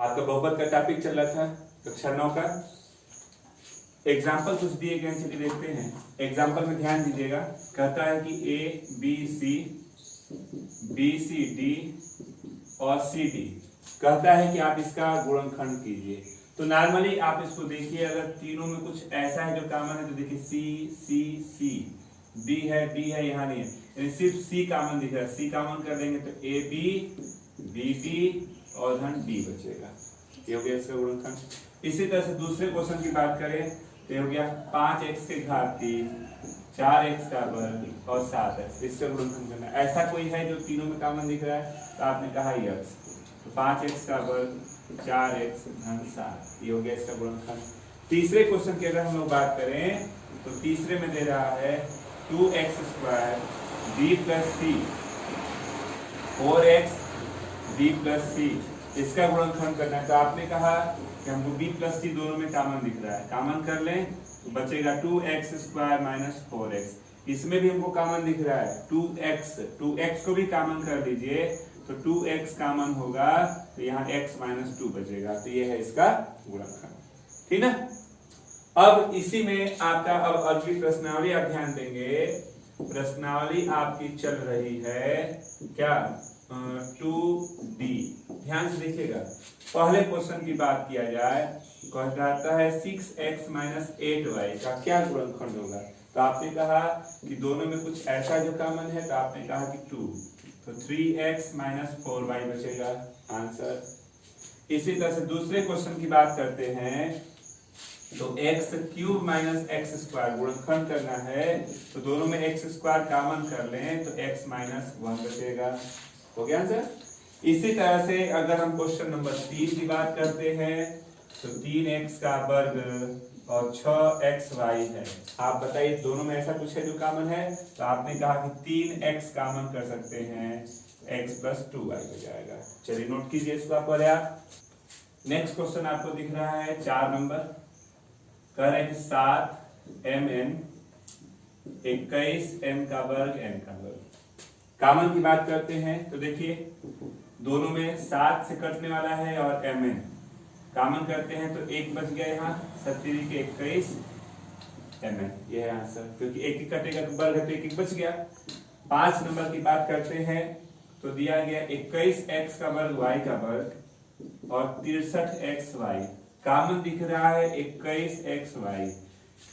आपका बहुपद का टॉपिक चल रहा था कक्षा 9 का। एग्जाम्पल कुछ दिए गए, चलिए देखते हैं। एग्जाम्पल में ध्यान दीजिएगा, कहता है कि ए बी सी डी और सी डी, कहता है कि आप इसका गुणनखंड कीजिए। तो नॉर्मली आप इसको देखिए, अगर तीनों में कुछ ऐसा है जो कॉमन है तो देखिए सी सी सी, डी है यहाँ नहीं है, यानी सिर्फ सी कॉमन दिख रहा है। सी कॉमन कर देंगे तो ए बी और धन डी बचेगा। ये हो गया इसका गुणनखंड। इसी तरह से दूसरे क्वेश्चन की बात करें तो ये हो गया 5x के घात 3, 4x का वर्ग और 7x, इसका गुणनखंड करना। ऐसा कोई है जो तीनों में कॉमन दिख रहा है तो आपने कहा यस, तो 5x का वर्ग 4x धन 7, ये हो गया इसका गुणनखंड। तीसरे क्वेश्चन की अगर हम लोग बात करें तो तीसरे में दे रहा है 2x² b + c 4x b + c, इसका गुणनखंड करना है। तो आपने कहा कि हमको b + c दोनों में कॉमन दिख रहा है, कॉमन कर लें तो बचेगा 2x² - 4x। इसमें भी हमको कॉमन दिख रहा है 2x को भी कॉमन कर दीजिए तो 2x कॉमन होगा तो यहाँ x - 2 बचेगा। तो ये है इसका गुणनखंड, ठीक ना। अब इसी में आपका अब अगली प्रश्नावली आप ध्यान देंगे। प्रश्नावली आपकी चल रही है क्या 2D, ध्यान से देखिएगा। पहले क्वेश्चन की बात किया जाए, कहता है 6x - 8y का क्या गुणनखंड होगा। तो आपने कहा कि दोनों में कुछ ऐसा जो कॉमन है, तो आपने कहा कि 2, तो 3x - 4y बचेगा आंसर। इसी तरह से दूसरे क्वेश्चन की बात करते हैं तो x³ - x² गुणनखंड करना है, तो दोनों में x² कॉमन कर लें तो x - 1 बचेगा। हो गया आंसर। इसी तरह से अगर हम क्वेश्चन नंबर 3 की बात करते हैं तो 3x का वर्ग और 6xy है। आप बताइए दोनों में ऐसा कुछ है जो कॉमन है, तो आपने कहा कि 3x कॉमन कर सकते हैं, x + 2y हो जाएगा। चलिए नोट कीजिए इसको आप पढ़े आप। नेक्स्ट क्वेश्चन आपको दिख रहा है 4 नंबर, कह रहे हैं कि 7mn 21m का वर्ग n का वर्ग। कॉमन की बात करते हैं तो देखिए दोनों में 7 से कटने वाला है और mn कॉमन करते हैं तो 1 बच गया, यहाँ 7 के 21 mn, ये है आंसर। क्योंकि 1 कटेगा तो वर्ग है तो 1 बच गया। 5 नंबर की बात करते हैं तो दिया गया 21x का वर्ग y का वर्ग और 63xy, कॉमन दिख रहा है 21xy,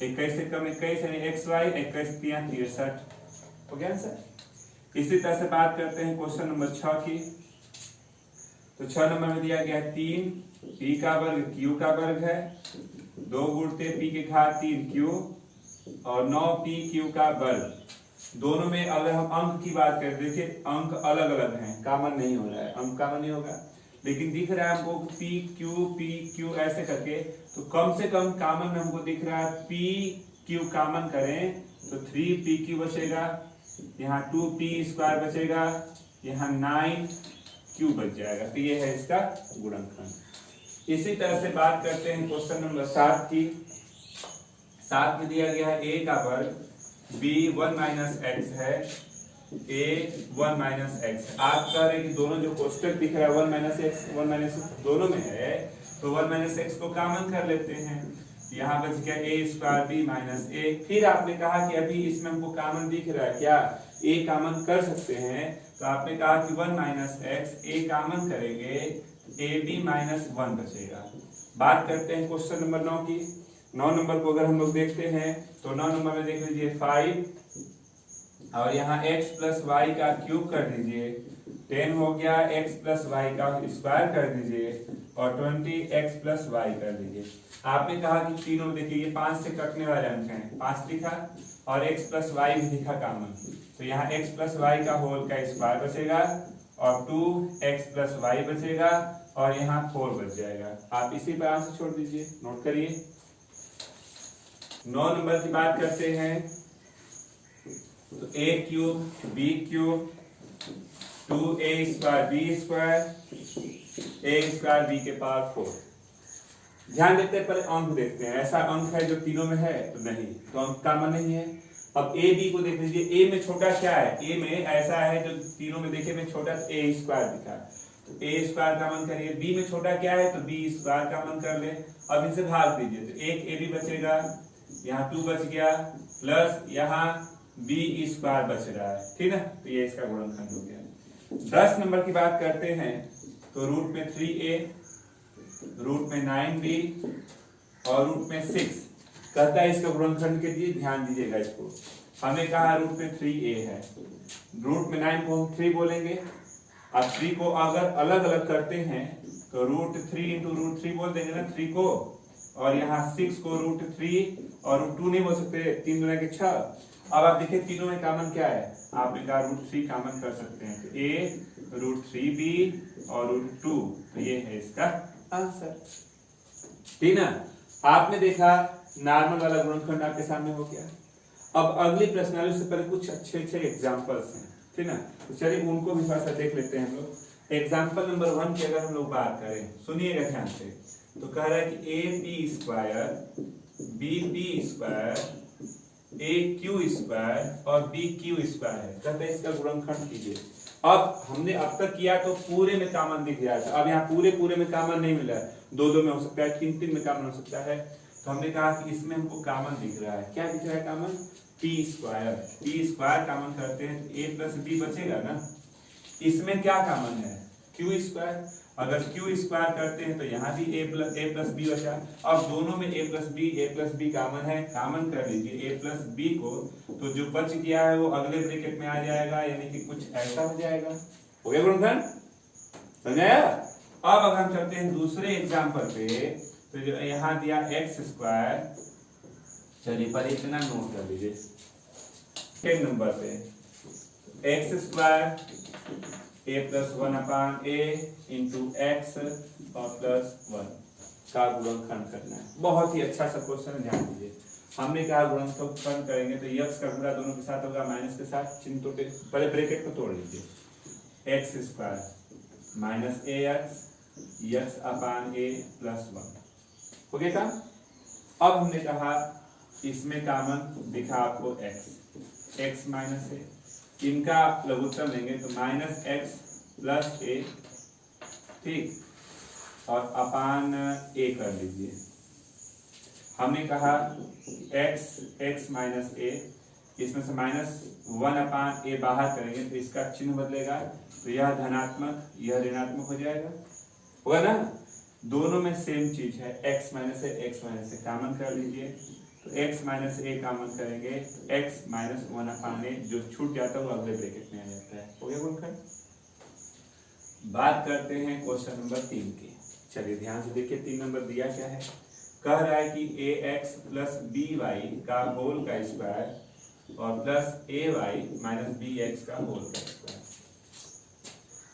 21 से कम 21 यानी xy, 21 × 63, हो गया आंसर। इसी तरह से बात करते हैं क्वेश्चन नंबर 6 की, तो 6 नंबर में दिया गया 3 p का वर्ग q का वर्ग है, 2 गुणते p के घात 3 q और 9p q का वर्ग। दोनों में अगर हम अंक की बात करें, देखिए अंक अलग अलग हैं, कॉमन नहीं हो रहा है, अंक कॉमन नहीं होगा, लेकिन दिख रहा है हमको p q ऐसे करके, तो कम से कम कॉमन में हमको दिख रहा है p q कॉमन करें तो 3pq बचेगा, यहाँ 2p² बचेगा, यहाँ 9q बच जाएगा। तो ये है इसका गुणनखंड। इसी तरह से बात करते हैं क्वेश्चन नंबर 7 की। 7 में दिया गया है a का वर्ग b 1 - x है, a 1 - x। आप कह रहे हैं कि दोनों जो कोष्टक दिख रहा है 1 - x 1 - x दोनों में है, तो 1 - x को कॉमन कर लेते हैं, यहाँ बच गया a² b - a। फिर आपने कहा कि अभी इसमें हमको कॉमन दिख रहा है, क्या a कॉमन कर सकते हैं, तो आपने कहा कि 1 - x a कॉमन करेंगे ab - 1 बचेगा। बात करते हैं क्वेश्चन नंबर 9 की। 9 नंबर को अगर हम लोग देखते हैं तो 9 नंबर में देख लीजिए 5 और यहाँ x + y का क्यूब कर दीजिए, 10 हो गया, x + y का स्क्वायर कर दीजिए और 20x + y कर दीजिए। आपने कहा कि तीनों में देखिए ये 5 से कटने वाले अंक हैं, 5 लिखा और x + y भी लिखा कॉमन, तो यहाँ x + y का होल का स्क्वायर बचेगा और 2x + y बचेगा और यहाँ 4 बच जाएगा। आप इसी पर आंसर छोड़ दीजिए, नोट करिए। 9 नंबर की बात करते हैं तो a³ b³ 2a² b² a² b के पावर 4। ध्यान देते हैं, पहले अंक देखते हैं, ऐसा अंक है जो तीनों में है तो नहीं, तो अंक कॉमन नहीं है। अब ए बी को देख लीजिए, ए में छोटा क्या है, ए में ऐसा है जो तीनों में देखे में छोटा a² दिखा, तो ए स्क्वायर कॉमन करिए, बी में छोटा क्या है तो बी स्क्वायर कॉमन कर ले। अब इसे भाग दीजिए तो एक ए बी बचेगा, यहाँ 2 बच गया, प्लस यहाँ बी स्क्वायर बच रहा है, ठीक है। तो ये इसका गुणनखंड हो गया। 10 नंबर की बात करते हैं तो रूट में 3a, रूट में 9b और रूट में 6 कहता है इसका गुणनखंड के लिए ध्यान दीजिएगा इसको। हमें कहा रूट में 3a है, रूट में 9 को हम 3 बोलेंगे। अब 3 को अगर अलग अलग करते हैं तो रूट 3 इंटू रूट 3 बोल देंगे ना 3 को, और यहाँ 6 को रूट 3 और रूट 2 नहीं बोल सकते, 3 दूना के 6। अब आप देखिए तीनों में कॉमन क्या है, आपने कहा रूट 3 कॉमन कर सकते हैं, तो a रूट 3b और रूट 2, तो ये है इसका आंसर, ठीक ना। आपने देखा नॉर्मल वाला गुणनखंड आपके सामने हो गया। अब अगली प्रश्नावली से पहले कुछ अच्छे अच्छे एग्जांपल्स हैं, ठीक ना, तो चलिए उनको भी थोड़ा सा देख लेते हैं हम लोग। एग्जाम्पल नंबर 1 की अगर हम लोग बात करें, सुनिएगा ध्यान से, तो कह रहा है कि a b square b b square a q square और बी क्यू स्क्वायर है, कहते हैं इसका गुणनखंड कीजिए। अब हमने अब तक किया तो पूरे में कॉमन दिख रहा था, अब यहाँ पूरे में कॉमन नहीं मिला है, 2 में हो सकता है, 3 में कॉमन हो सकता है। तो हमने कहा कि इसमें हमको कॉमन दिख रहा है, क्या दिख रहा है कॉमन, पी स्क्वायर कॉमन करते हैं तो ए प्लस बी बचेगा ना। इसमें क्या कॉमन है, क्यू स्क्वायर, अगर क्यू स्क्वायर करते हैं तो यहाँ भी ए प्लस बी बचा। अब दोनों में ए प्लस बी कॉमन है, कॉमन कर लीजिए ए प्लस बी को, तो जो बच गया है वो अगले ब्रैकेट में आ जाएगा, यानी कि कुछ ऐसा हो जाएगा। हो गया गुणनखंड, समझाया। अब अगर हम चलते हैं दूसरे एग्जाम्पल पे, तो जो यहाँ दिया एक्स स्क्वायर, चलिए पर इतना नोट कर लीजिए, 10 नंबर पे x square a plus 1 upon a into x और प्लस 1 का गुणनखंड करना है। बहुत ही अच्छा सा क्वेश्चन, ध्यान दीजिए। हमने कहा गुणनखंड करेंगे तो x का गुणा दोनों के साथ होगा, माइनस के साथ चिन्ह तोड़े, पहले ब्रैकेट को तोड़ लीजिए, एक्स स्क्वायर माइनस ए एक्स अपान ए प्लस 1 हो गया काम। अब हमने कहा इसमें कॉमन दिखा आपको x माइनस ए, इनका लघुत्तम लेंगे तो माइनस एक्स प्लस ए, ठीक, और अपान ए कर लीजिए। हमने कहा x माइनस ए, इसमें से माइनस 1 अपान ए बाहर करेंगे तो इसका चिन्ह बदलेगा, तो यह धनात्मक यह ऋणात्मक हो जाएगा, होगा ना। दोनों में सेम चीज है, x माइनस ए कॉमन कर लीजिए, तो x माइनस ए कॉमन करेंगे, x माइनस 1 अपान ए जो छूट जाता है वो अगले ब्रैकेट में आ जाता है, हो गया गुणनखंड। बात करते हैं क्वेश्चन नंबर 3 की, चलिए ध्यान से देखिए 3 नंबर दिया क्या है, कह रहा है कि ए एक्स प्लस बी वाई का होल का स्क्वायर और प्लस ए वाई माइनस बी एक्स का होल का स्क्वायर।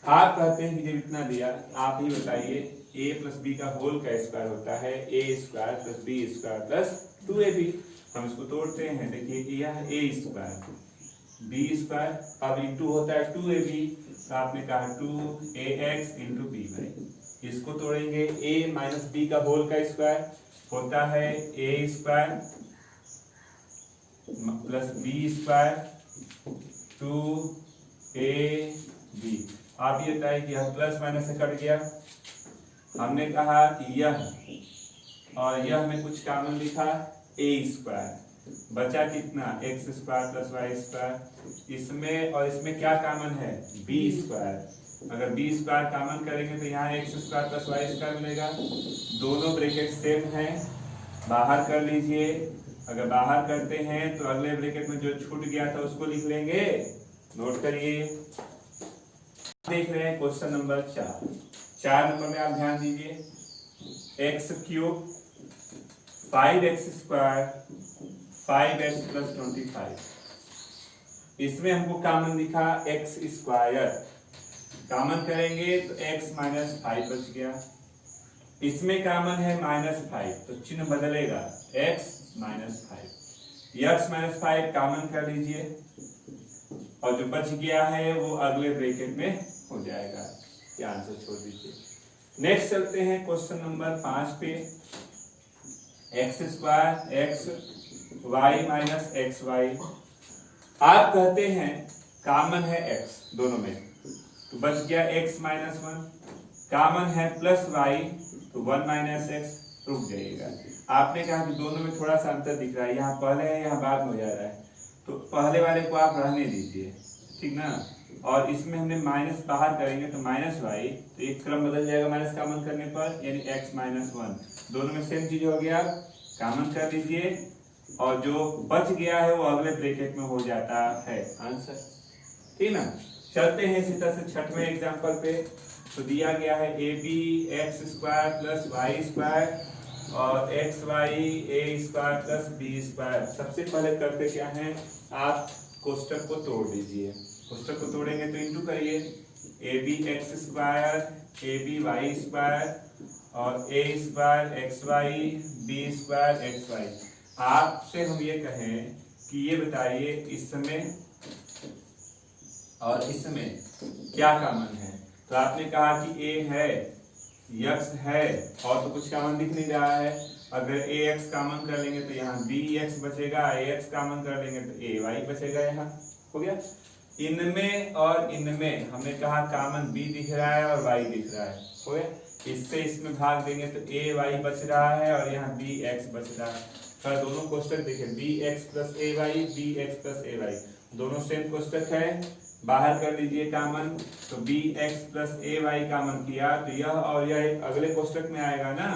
आप कहते हैं कि जब इतना दिया आप ही बताइए, a प्लस बी का होल का स्क्वायर होता है a square plus b square plus 2ab। हम इसको तोड़ते हैं, देखिए यह a स्क्वायर बी स्क्वायर, अब इंटू होता है 2ab, तो आपने कहा 2ax इंटू बी वाई। इसको तोड़ेंगे, a माइनस बी का होल का स्क्वायर होता है a square plus b square 2ab। आप ये बताइए कि यह प्लस माइनस से कट गया। हमने कहा कि यह और यह में कुछ कॉमन लिखा a स्क्वायर, बचा कितना x square plus y square, इसमें और इसमें क्या कॉमन है b स्क्वायर। अगर b स्क्वायर कॉमन करेंगे तो यहाँ x square plus y square मिलेगा, दोनों ब्रैकेट सेम है, बाहर कर लीजिए। अगर बाहर करते हैं तो अगले ब्रैकेट में जो छूट गया था उसको लिख लेंगे, नोट करिए। देख रहे हैं क्वेश्चन नंबर 4 नंबर में आप ध्यान दीजिए, x cube 5x square 5x plus 25, इसमें हमको कॉमन दिखा x स्क्वायर, कॉमन करेंगे तो x माइनस 5 बच गया, इसमें कॉमन है -5 तो चिन्ह बदलेगा x minus 5, x minus 5 common कर लीजिए और जो बच गया है वो अगले ब्रैकेट में हो जाएगा, ये आंसर छोड़ दीजिए। नेक्स्ट चलते हैं क्वेश्चन नंबर 5 पे, x square x y minus x y. आप कहते हैं कॉमन है x दोनों में, तो बच गया x माइनस 1, कॉमन है प्लस वाई, तो 1 माइनस एक्स रुक जाइएगा। आपने कहा कि दोनों में थोड़ा सा अंतर दिख रहा है, यहाँ पहले है यहाँ बाद में हो जा रहा है, तो पहले वाले को आप रहने दीजिए, ठीक ना। और इसमें हमने माइनस बाहर करेंगे तो माइनस वाई, तो एक क्रम बदल जाएगा माइनस कॉमन करने पर, यानी एक्स माइनस 1। दोनों में सेम चीज हो गया, कॉमन कर लीजिए और जो बच गया है वो अगले ब्रैकेट में हो जाता है आंसर, ठीक ना। चलते हैं इसी तरह से छठवें एग्जांपल पे। तो दिया गया है a B x square plus y square और x y a square plus b square. सबसे पहले करते क्या है, आप कोष्टक को तोड़ दीजिए। कोष्टक को तोड़ेंगे तो इंटू करिए, A B x square A B Y square और A square x Y B square x Y. आपसे हम ये कहें कि ये बताइए इसमें और इसमें क्या कॉमन है, तो आपने कहा कि ए है, यक्स है और तो कुछ कॉमन दिख नहीं रहा है। अगर ए एक्स कॉमन कर लेंगे तो यहाँ बी एक्स बचेगा, ए एक्स कॉमन कर लेंगे तो ए वाई बचेगा, यहाँ हो गया। इनमें और इनमें हमने कहा कॉमन बी दिख रहा है और वाई दिख रहा है, हो गया। इससे इसमें भाग देंगे तो ए वाई बच रहा है और यहाँ बी एक्स बच रहा है। तो दोनों कोष्टक देखिए, बी एक्स प्लस ए वाई, बी एक्स प्लस ए वाई, दोनों सेम कोष्टक है। बाहर कर लीजिए कॉमन, तो बी एक्स प्लस ए वाई कॉमन किया तो यह और यह अगले कोष्टक में आएगा ना,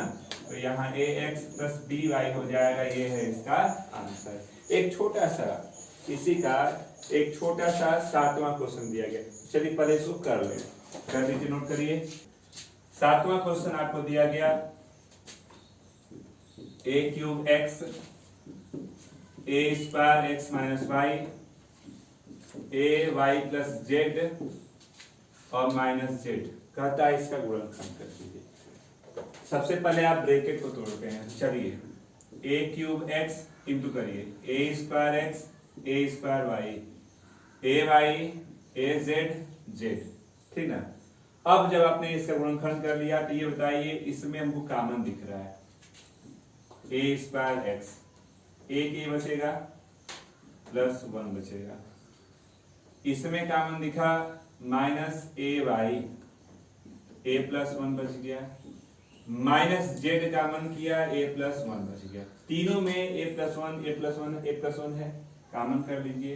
तो यहाँ ए एक्स प्लस बी वाई हो जाएगा। ये है इसका आंसर। एक छोटा सा इसी का एक छोटा सा सातवां क्वेश्चन दिया गया, चलिए पहले इसको कर ले, कर लीजिए, नोट करिए। सातवां क्वेश्चन आपको दिया गया, ए क्यूब एक्स ए स्क्वायर एक्स माइनस वाई ए वाई प्लस जेड और माइनस जेड, कहता है इसका गुणनखंड कर दीजिए। सबसे पहले आप ब्रैकेट को तोड़ते हैं, चलिए ए क्यूब एक्स इंटू करिए ए स्क्वायर एक्स ए स्क्वायर वाई ए वाई ए जेड जेड, ठीक ना। अब जब आपने इसका गुणनखंड कर लिया तो ये बताइए इसमें हमको कॉमन दिख रहा है ए स्क्वायर एक्स, एक ए बचेगा प्लस 1 बचेगा। इसमें कॉमन दिखा माइनस ए वाई, ए प्लस 1 बच गया, माइनस जेड कॉमन किया ए प्लस 1 बच गया। तीनों में ए प्लस 1 ए प्लस 1 ए प्लस 1 है, कॉमन कर लीजिए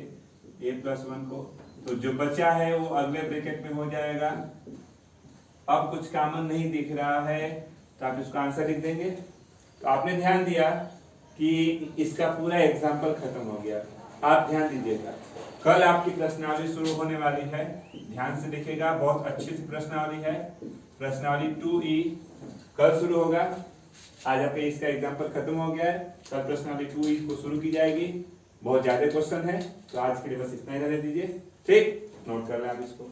ए प्लस 1 को, तो जो बचा है वो अगले ब्रैकेट में हो जाएगा। अब कुछ कॉमन नहीं दिख रहा है तो आप इसका आंसर लिख देंगे। तो आपने ध्यान दिया कि इसका पूरा एग्जाम्पल खत्म हो गया। आप ध्यान दीजिएगा, कल आपकी प्रश्नावली शुरू होने वाली है, ध्यान से देखिएगा, बहुत अच्छी सी प्रश्नावली है, प्रश्नावली 2E कल शुरू होगा। आज आपके इसका एग्जाम्पल खत्म हो गया है, कल प्रश्नावली 2E को शुरू की जाएगी। बहुत ज्यादा क्वेश्चन है, तो आज के लिए बस इतना ही रहने दीजिए, ठीक, नोट कर लें आप इसको।